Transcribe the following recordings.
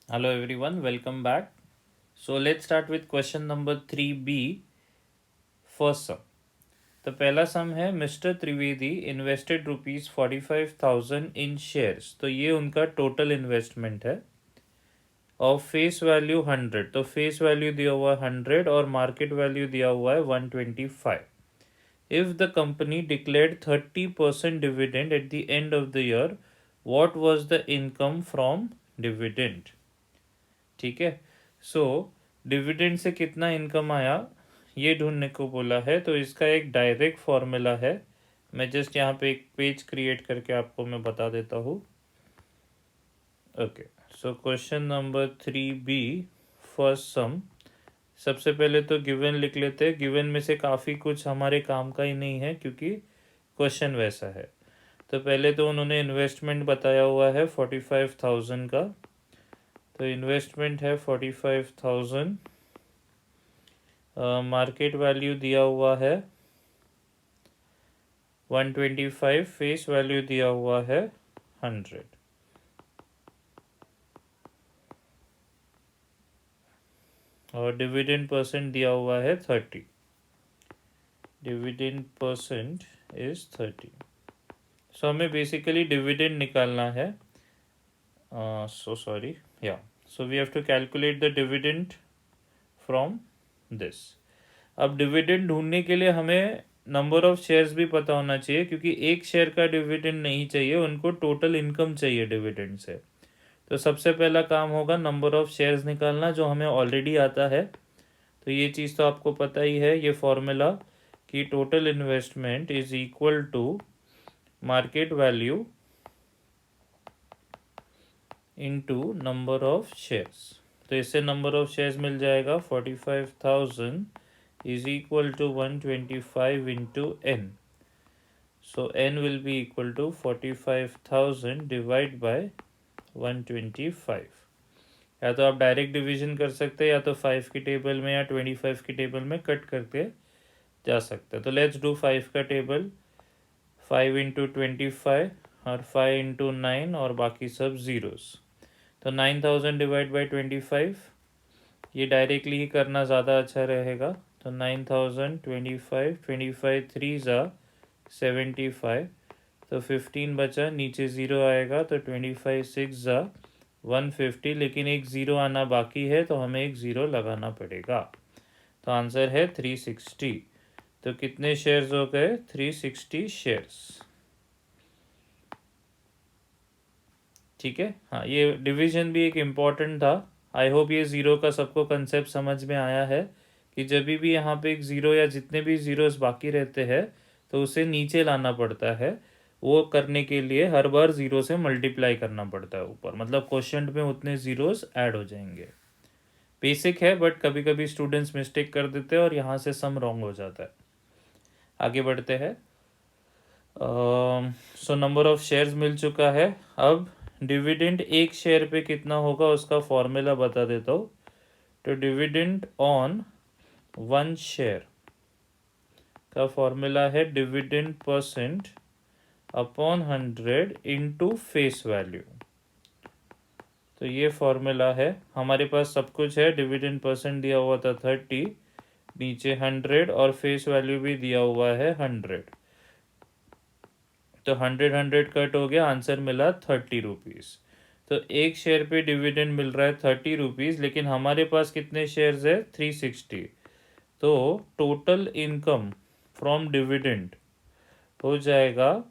Hello everyone, welcome back. So let's start with question number 3B. First sum. तो पहला सम है mister Trivedi invested ₹45,000 इन shares. तो ये उनका टोटल इन्वेस्टमेंट है और फेस वैल्यू 100. तो फेस वैल्यू दिया हुआ है 100 और मार्केट वैल्यू दिया हुआ है 125. If the company declared 30% dividend at the end of the year, what was the income from dividend? ठीक है. सो डिविडेंड से कितना इनकम आया ये ढूंढने को बोला है. तो इसका एक डायरेक्ट फॉर्मूला है. मैं जस्ट यहाँ पे एक पेज क्रिएट करके आपको मैं बता देता हूँ. Okay, so question number 3B first sum. सबसे पहले तो गिवन लिख लेते हैं. गिवन में से काफ़ी कुछ हमारे काम का ही नहीं है क्योंकि क्वेश्चन वैसा है. तो पहले तो उन्होंने इन्वेस्टमेंट बताया हुआ है 45,000 का. तो इन्वेस्टमेंट है 45,000. मार्केट वैल्यू दिया हुआ है 125. फेस वैल्यू दिया हुआ है 100. और डिविडेंड परसेंट दिया हुआ है 30. Dividend percent is 30. सो हमें बेसिकली डिविडेंड निकालना है. सो सॉरी, या so we have to calculate the dividend from this. अब डिविडेंड ढूंढने के लिए हमें नंबर ऑफ शेयर्स भी पता होना चाहिए क्योंकि एक शेयर का डिविडेंड नहीं चाहिए, उनको टोटल इनकम चाहिए डिविडेंड से. तो सबसे पहला काम होगा नंबर ऑफ शेयर्स निकालना जो हमें ऑलरेडी आता है. तो ये चीज़ तो आपको पता ही है, ये फॉर्मूला कि total investment is equal to market value into number of shares. तो इससे नंबर ऑफ शेयर्स मिल जाएगा 45,000 is equal to 125 into n. So n will be equal to 45,000 divided by 125. या तो आप डायरेक्ट डिवीजन कर सकते हैं या तो 5 की टेबल में या 25 की टेबल में कट करके जा सकते हैं. तो लेट्स डू 5 का टेबल. 5 इंटू 25 और 5 इंटू 9 और बाकी सब ज़ीरोस. तो 9,000 डिवाइड बाई 25 ये डायरेक्टली ही करना ज़्यादा अच्छा रहेगा. तो 9,000 25 3 ज़ा 75. तो 15 बचा, नीचे ज़ीरो आएगा तो 25 6 ज़ा 150. लेकिन एक ज़ीरो आना बाकी है तो हमें एक ज़ीरो लगाना पड़ेगा. तो आंसर है 360. तो कितने शेयर्स हो गए? 360 शेयर्स. ठीक है. हाँ, ये डिवीजन भी एक इम्पॉर्टेंट था. आई होप ये ज़ीरो का सबको कंसेप्ट समझ में आया है कि जब भी यहाँ पे एक ज़ीरो या जितने भी ज़ीरोस बाकी रहते हैं तो उसे नीचे लाना पड़ता है. वो करने के लिए हर बार ज़ीरो से मल्टीप्लाई करना पड़ता है ऊपर, मतलब क्वेश्चन में उतने ज़ीरोस ऐड हो जाएंगे. बेसिक है बट कभी कभी स्टूडेंट्स मिस्टेक कर देते हैं और यहाँ से सम रॉन्ग हो जाता है. आगे बढ़ते हैं. सो नंबर ऑफ शेयर्स मिल चुका है. अब डिविडेंड एक शेयर पे कितना होगा उसका फॉर्मूला बता देता हूँ. तो डिविडेंड ऑन वन शेयर का फॉर्मूला है dividend percent upon 100 into face value. तो ये फॉर्मूला है. हमारे पास सब कुछ है. डिविडेंड परसेंट दिया हुआ था 30, नीचे 100 और फेस वैल्यू भी दिया हुआ है 100. तो 100 कट हो गया, आंसर मिला 30 रुपीज़. तो एक शेयर पे डिविडेंड मिल रहा है 30 रुपीज़, लेकिन हमारे पास कितने शेयर्स है? 360. तो टोटल इनकम फ्रॉम डिविडेंड हो जाएगा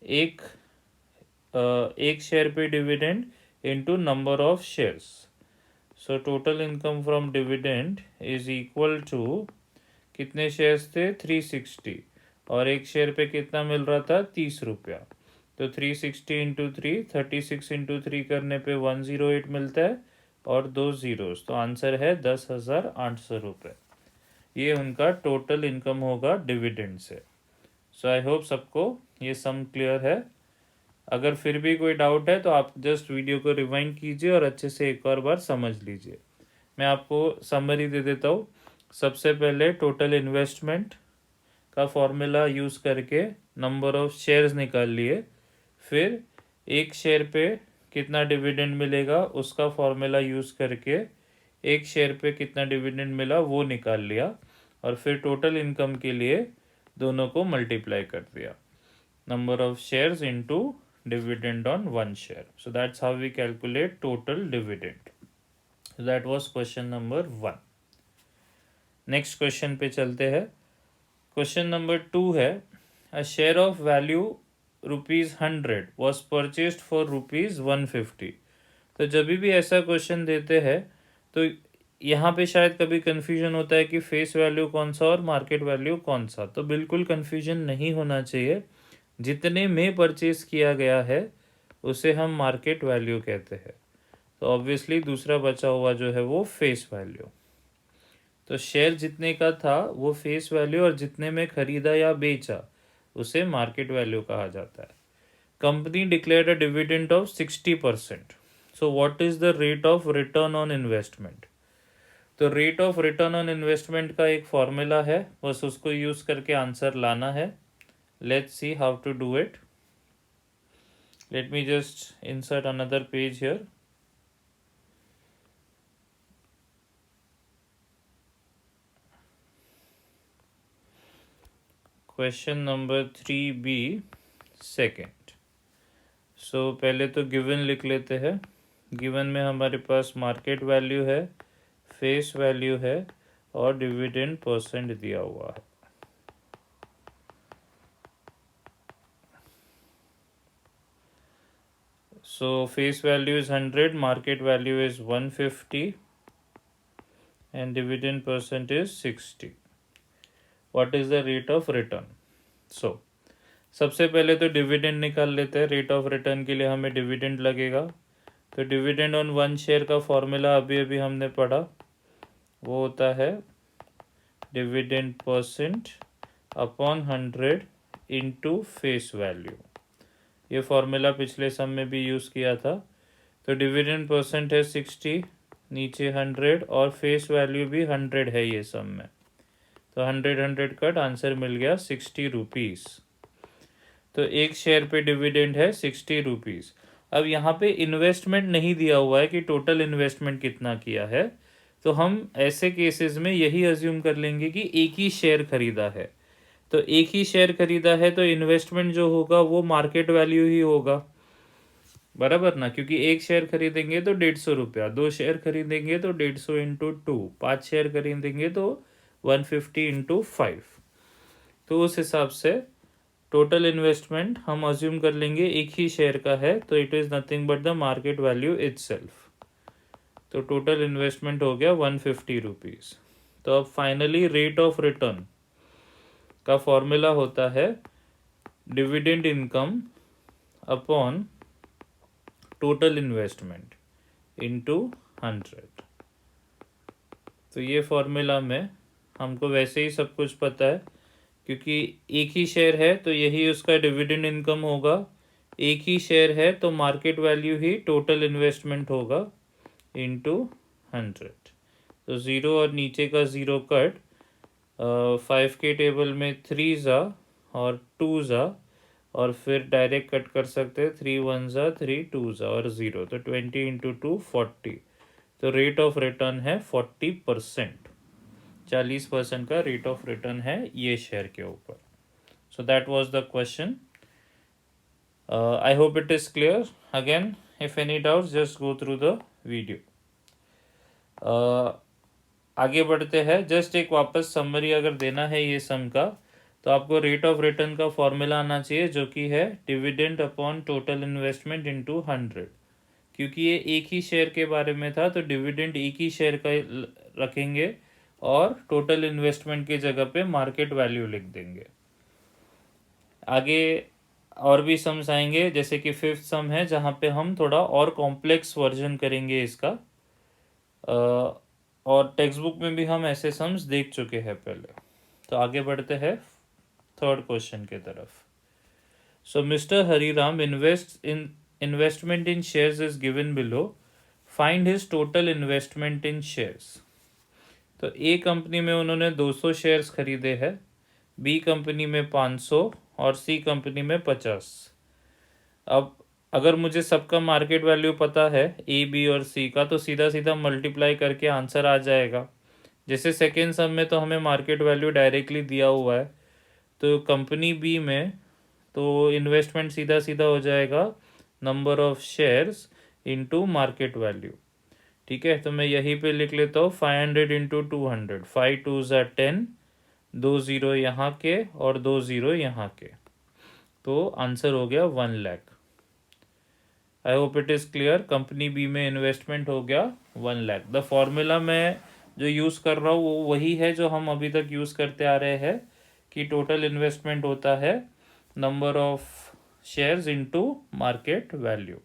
एक शेयर पे dividend into number of shares. So total income from dividend is equal to कितने शेयर्स थे? 360. और एक शेयर पे कितना मिल रहा था? 30 रुपया. तो 360 इंटू 3, 36 इंटू 3 करने पे 108 मिलता है और दो ज़ीरोस. तो आंसर है 10,800 रुपये. ये उनका टोटल इनकम होगा डिविडेंड से. सो आई होप सबको ये सम क्लियर है. अगर फिर भी कोई डाउट है तो आप जस्ट वीडियो को रिवाइंड कीजिए और अच्छे से एक और बार समझ लीजिए. मैं आपको समरी दे देता हूँ. सबसे पहले टोटल इन्वेस्टमेंट का फॉर्मूला यूज़ करके नंबर ऑफ शेयर्स निकाल लिए. फिर एक शेयर पे कितना डिविडेंड मिलेगा उसका फॉर्मूला यूज़ करके एक शेयर पे कितना डिविडेंड मिला वो निकाल लिया और फिर टोटल इनकम के लिए दोनों को मल्टीप्लाई कर दिया, number of shares into dividend on one share. So that's how we calculate total dividend. That was question number 1. Next question पे चलते हैं. क्वेश्चन नंबर 2 है, a share of value ₹100 was purchased for ₹150. तो जब भी ऐसा क्वेश्चन देते हैं तो यहाँ पे शायद कभी कन्फ्यूजन होता है कि फेस वैल्यू कौन सा और मार्केट वैल्यू कौन सा. तो बिल्कुल कन्फ्यूजन नहीं होना चाहिए. जितने में परचेज किया गया है उसे हम मार्केट वैल्यू कहते हैं. तो ऑब्वियसली दूसरा बचा हुआ जो है वो फेस वैल्यू. तो शेयर जितने का था वो फेस वैल्यू और जितने में खरीदा या बेचा उसे मार्केट वैल्यू कहा जाता है. Company declared a dividend of 60%. So what is the rate of return on investment. तो rate of return on investment का एक फॉर्मूला है, बस उसको यूज करके आंसर लाना है. Let's see how to do it. Let me just insert another page here. Question number 3B second. So पहले तो गिवन लिख लेते हैं. गिवन में हमारे पास मार्केट वैल्यू है, फेस वैल्यू है और डिविडेंड परसेंट दिया हुआ है. So face value is 100, market value is 150 and dividend percent is 60. What is the rate of return? So सबसे पहले तो डिविडेंड निकाल लेते हैं. रेट ऑफ रिटर्न के लिए हमें डिविडेंड लगेगा. तो डिविडेंड ऑन वन शेयर का फॉर्मूला अभी अभी हमने पढ़ा, वो होता है dividend percent upon 100 into face value. ये फॉर्मूला पिछले सम में भी यूज़ किया था. तो डिविडेंड परसेंट है 60, नीचे 100 और फेस वैल्यू भी 100 है ये सम में. तो 100 कट, आंसर मिल गया 60 रुपीज़. तो एक शेयर पे डिविडेंड है 60 रुपीज़. अब यहाँ पे इन्वेस्टमेंट नहीं दिया हुआ है कि टोटल इन्वेस्टमेंट कितना किया है. तो हम ऐसे केसेस में यही अज्यूम कर लेंगे कि एक ही शेयर खरीदा है. तो एक ही शेयर खरीदा है तो इन्वेस्टमेंट जो होगा वो मार्केट वैल्यू ही होगा, बराबर ना. क्योंकि एक शेयर खरीदेंगे तो 150 रुपया, 2 शेयर खरीदेंगे तो 150 इंटू 2, 5 शेयर खरीदेंगे तो 150 इंटू 5. तो उस हिसाब से टोटल इन्वेस्टमेंट हम अज्यूम कर लेंगे एक ही शेयर का है, तो it is nothing but the market value itself. तो टोटल इन्वेस्टमेंट हो गया 150 रुपीज़. तो अब फाइनली रेट ऑफ रिटर्न का फॉर्मूला होता है dividend income upon total investment into 100. तो ये फॉर्मूला में हमको वैसे ही सब कुछ पता है, क्योंकि एक ही शेयर है तो यही उसका डिविडेंड इनकम होगा. एक ही शेयर है तो मार्केट वैल्यू ही टोटल इन्वेस्टमेंट होगा इनटू 100. तो 0 और नीचे का 0 कट. 5 के टेबल में 3 ज़ा और 2 ज़ा और फिर डायरेक्ट कट कर सकते हैं. 3 1 ज़ा, 3 2 ज़ा और 0. तो 20 इंटू 2 40. तो रेट ऑफ रिटर्न है 40%. 40% का रेट ऑफ रिटर्न है ये शेयर के ऊपर. So that was the question. I hope it is clear. Again if any doubt just go through the video. आगे बढ़ते हैं. जस्ट एक वापस समरी अगर देना है ये सम का, तो आपको रेट ऑफ रिटर्न का फॉर्मूला आना चाहिए जो कि है dividend upon total investment into 100. क्योंकि ये एक ही शेयर के बारे में था तो डिविडेंड एक ही शेयर का रखेंगे और टोटल इन्वेस्टमेंट की जगह पे मार्केट वैल्यू लिख देंगे. आगे और भी सम्स आएंगे, जैसे कि 5th सम है जहाँ पे हम थोड़ा और कॉम्प्लेक्स वर्जन करेंगे इसका. और टेक्स्ट बुक में भी हम ऐसे सम्स देख चुके हैं पहले. तो आगे बढ़ते हैं 3rd क्वेश्चन के तरफ. So mister Hariram investment in shares is given below. Find his total investment in shares. तो ए कंपनी में उन्होंने 200 शेयर्स खरीदे हैं, बी कंपनी में 500 और सी कंपनी में 50. अब अगर मुझे सबका मार्केट वैल्यू पता है ए बी और सी का, तो सीधा सीधा मल्टीप्लाई करके आंसर आ जाएगा। जैसे सेकेंड सम में तो हमें मार्केट वैल्यू डायरेक्टली दिया हुआ है, तो कंपनी बी में तो इन्वेस्टमेंट सीधा सीधा हो जाएगा number of shares into market value. ठीक है, तो मैं यहीं पे लिख लेता हूँ 500 इंटू 200, 5 टू ज़ा 10, 2 ज़ीरो यहाँ के और 2 ज़ीरो यहाँ के, तो आंसर हो गया 1 lakh. I hope it is clear. Company B में इन्वेस्टमेंट हो गया 1 लाख। द फॉर्मूला मैं जो यूज़ कर रहा हूँ वो वही है जो हम अभी तक यूज़ करते आ रहे हैं कि टोटल इन्वेस्टमेंट होता है number of shares into market value.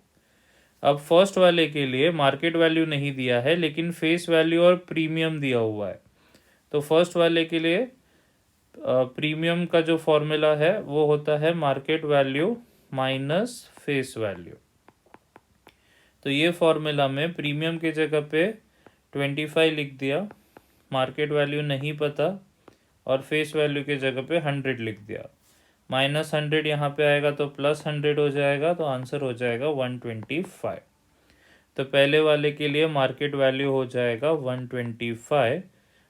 अब फर्स्ट वाले के लिए मार्केट वैल्यू नहीं दिया है, लेकिन फेस वैल्यू और प्रीमियम दिया हुआ है। तो फर्स्ट वाले के लिए प्रीमियम का जो फॉर्मूला है वो होता है market value minus face value. तो ये फॉर्मूला में प्रीमियम की जगह पे 25 लिख दिया, मार्केट वैल्यू नहीं पता, और फेस वैल्यू की जगह पे 100 लिख दिया। -100 यहाँ पे आएगा तो +100 हो जाएगा, तो आंसर हो जाएगा 125। तो पहले वाले के लिए मार्केट वैल्यू हो जाएगा 125,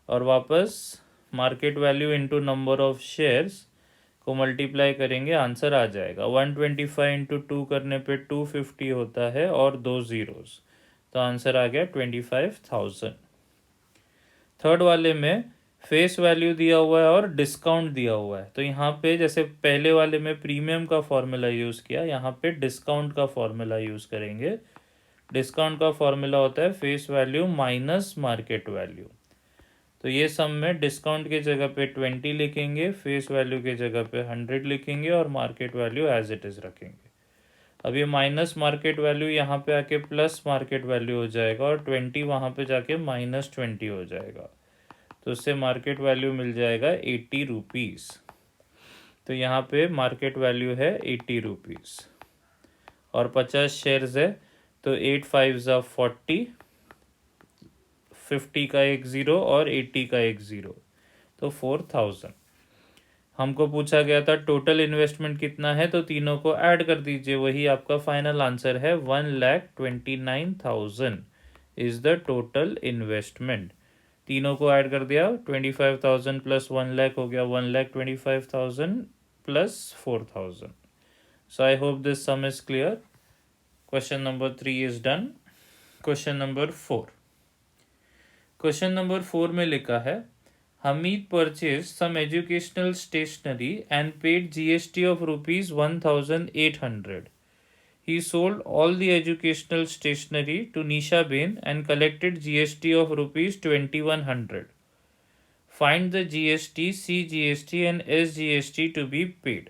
और वापस market value into number of shares को मल्टीप्लाई करेंगे, आंसर आ जाएगा 125 इंटू 2 करने पे 250 होता है और 2 ज़ीरोज़, तो आंसर आ गया 25,000। थर्ड वाले में फेस वैल्यू दिया हुआ है और डिस्काउंट दिया हुआ है, तो यहाँ पे जैसे पहले वाले में प्रीमियम का फॉर्मूला यूज़ किया, यहाँ पे डिस्काउंट का फॉर्मूला यूज़ करेंगे। डिस्काउंट का फॉर्मूला होता है face value minus market value. तो ये सम में डिस्काउंट की जगह पे 20 लिखेंगे, फेस वैल्यू की जगह पे 100 लिखेंगे और market value as it is रखेंगे। अब ये माइनस मार्केट वैल्यू यहाँ पे आके प्लस मार्केट वैल्यू हो जाएगा और 20 वहाँ पे जाके -20 हो जाएगा, तो उससे मार्केट वैल्यू मिल जाएगा 80 रुपीज़। तो यहाँ पे मार्केट वैल्यू है 80 रुपीज़ और 50 शेयर्स है, तो 8 5 ज़ा 40, 50 का एक ज़ीरो और 80 का एक ज़ीरो, तो 4000। हमको पूछा गया था टोटल इन्वेस्टमेंट कितना है, तो तीनों को ऐड कर दीजिए, वही आपका फाइनल आंसर है 1,29,000 इज़ द टोटल इन्वेस्टमेंट। तीनों को ऐड कर दिया, 25,000 प्लस 1 लाख हो गया 1,25,000 plus 4,000। So I hope this some is clear. Question number 3 is done. Question number 4। Question number 4 में लिखा है Hamid purchased some educational stationery and paid GST of rupees 1,800. He sold all the educational stationery to Nisha Bain and collected GST of rupees 2,100. Find the GST, CGST and SGST to be paid.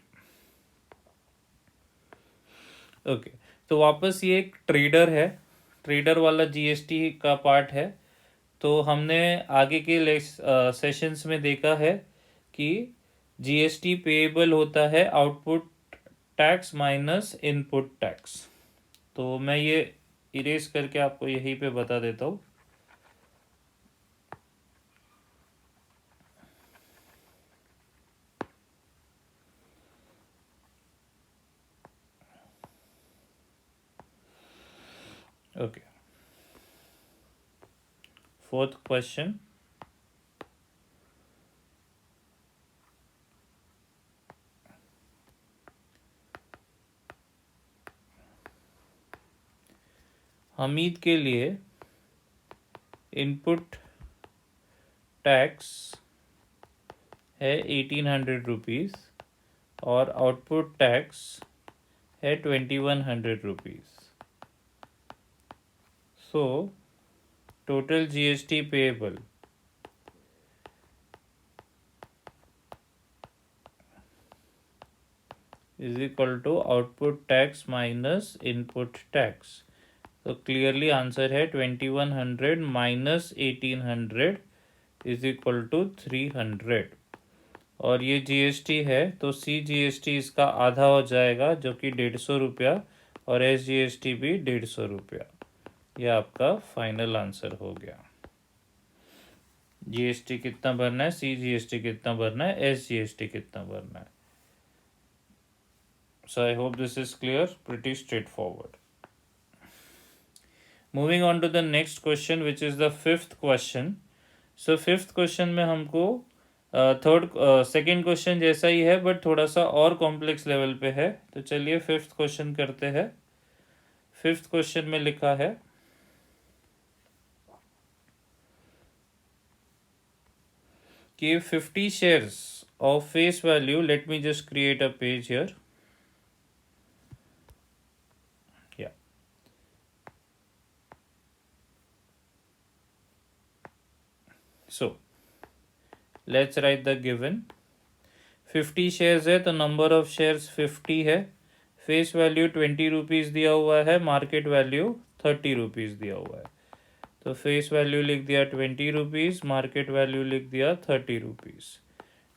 Okay तो वापस ये एक trader है, trader वाला GST का part है। तो हमने आगे के सेशंस में देखा है कि जीएसटी पेएबल होता है output tax minus input tax. तो मैं ये इरेज करके आपको यहीं पे बता देता हूँ। Okay, fourth question. हमीद के लिए इनपुट टैक्स है 1,800 रुपीज़ और आउटपुट टैक्स है 2,100 rupees. So total GST payable is equal to output tax minus input tax. तो क्लियरली आंसर है 2,100 माइनस 1,800 इज इक्वल टू 300। और ये जीएसटी है तो सी जीएसटी इसका आधा हो जाएगा जो कि 150 रुपया, और एस जीएसटी भी 150 रुपया। यह आपका फाइनल आंसर हो गया। जीएसटी कितना भरना है, सी जीएसटी कितना भरना है, एस जीएसटी कितना भरना है। So I hope this is clear, pretty straightforward. Moving on to the next question, which is the fifth question. So fifth question में हमको सेकंड क्वेश्चन जैसा ही है बट थोड़ा सा और कॉम्प्लेक्स लेवल पे है. तो चलिए फिफ्थ क्वेश्चन करते हैं. फिफ्थ क्वेश्चन में लिखा है कि 50 shares of face value, let me just create a page here. Yeah. So let's write the given. 50 shares है तो number of shares 50 है. फेस वैल्यू 20 रुपीज़ दिया हुआ है, मार्केट वैल्यू 30 रुपीज़ दिया हुआ है. तो फेस वैल्यू लिख दिया 20 रुपीज़, मार्केट वैल्यू लिख दिया 30 रुपीज़.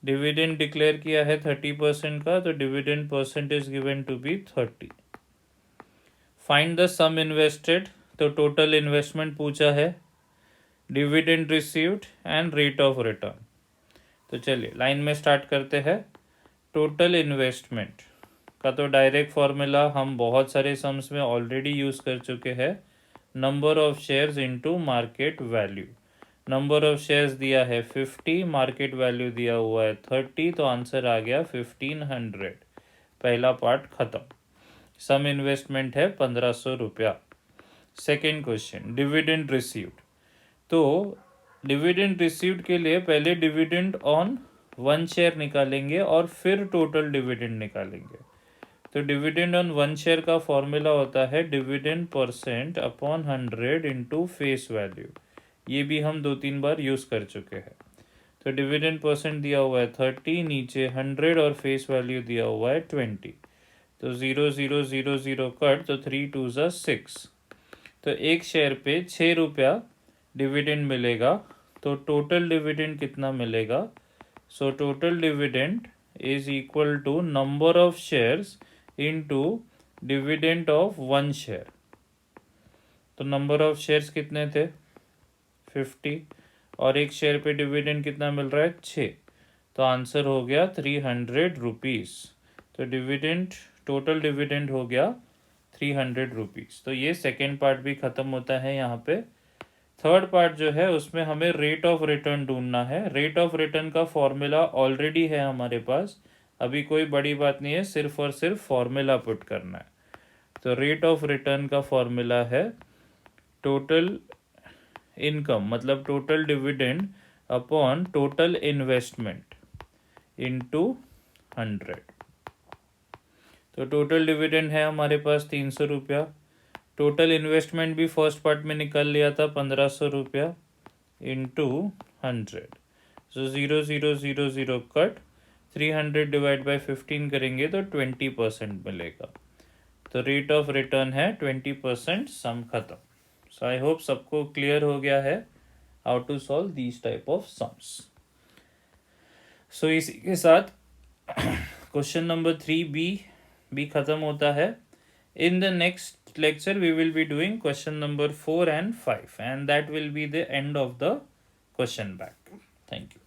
डिविडेंड डिक्लेयर किया है 30% का, तो dividend percent is given to be 30. Find the sum invested, तो टोटल इन्वेस्टमेंट पूछा है, dividend received and rate of return. तो चलिए लाइन में स्टार्ट करते हैं. टोटल इन्वेस्टमेंट का तो डायरेक्ट फॉर्मूला हम बहुत सारे सम्स में ऑलरेडी यूज़ कर चुके हैं. Number of shares into market value. Number of shares दिया है 50, मार्केट वैल्यू दिया हुआ है 30, तो आंसर आ गया 1500. पहला पार्ट खत्म. सम इन्वेस्टमेंट है 1500 रुपया. Second question, dividend received. तो डिविडेंड रिसीव्ड के लिए पहले डिविडेंड ऑन 1 शेयर निकालेंगे और फिर टोटल डिविडेंड निकालेंगे. तो डिविडेंड ऑन 1 शेयर का फॉर्मूला होता है dividend percent upon 100 into face value. ये भी हम 2-3 बार यूज़ कर चुके हैं. तो डिविडेंड परसेंट दिया हुआ है 30, नीचे 100 और फेस वैल्यू दिया हुआ है 20. तो 0 0 0 0 कट, तो 3 2 6. तो एक शेयर पे 6 रुपया डिविडेंड मिलेगा. तो टोटल डिविडेंड कितना मिलेगा? So total dividend is equal to number of shares into dividend of 1 share. तो नंबर ऑफ शेयर्स कितने थे? 50, और एक शेयर पे डिविडेंड कितना मिल रहा है? 6. तो आंसर हो गया 300 रुपीज़. तो डिविडेंड, टोटल डिविडेंड हो गया 300 रुपीज़. तो ये सेकेंड पार्ट भी ख़त्म होता है यहाँ पे. थर्ड पार्ट जो है उसमें हमें रेट ऑफ रिटर्न ढूंढना है. रेट ऑफ रिटर्न का फॉर्मूला ऑलरेडी है हमारे पास, अभी कोई बड़ी बात नहीं है, सिर्फ और सिर्फ फॉर्मूला पुट करना है. तो रेट ऑफ रिटर्न का फॉर्मूला है टोटल इनकम, मतलब total dividend upon total investment into 100. तो टोटल डिविडेंड है हमारे पास 300 रुपया. टोटल इन्वेस्टमेंट भी फर्स्ट पार्ट में निकाल लिया था 1500 रुपया into 100. So 0 0 0 0 cut, 300 divide by 15 करेंगे तो 20% मिलेगा. तो रेट ऑफ रिटर्न है 20%. सम खत्म. सो आई होप सबको क्लियर हो गया है how to solve these type of sums. So इसी के साथ क्वेश्चन नंबर 3B भी खत्म होता है. In the next lecture, we will be doing question number 4 and 5, and that will be the end of the question bank. Thank you.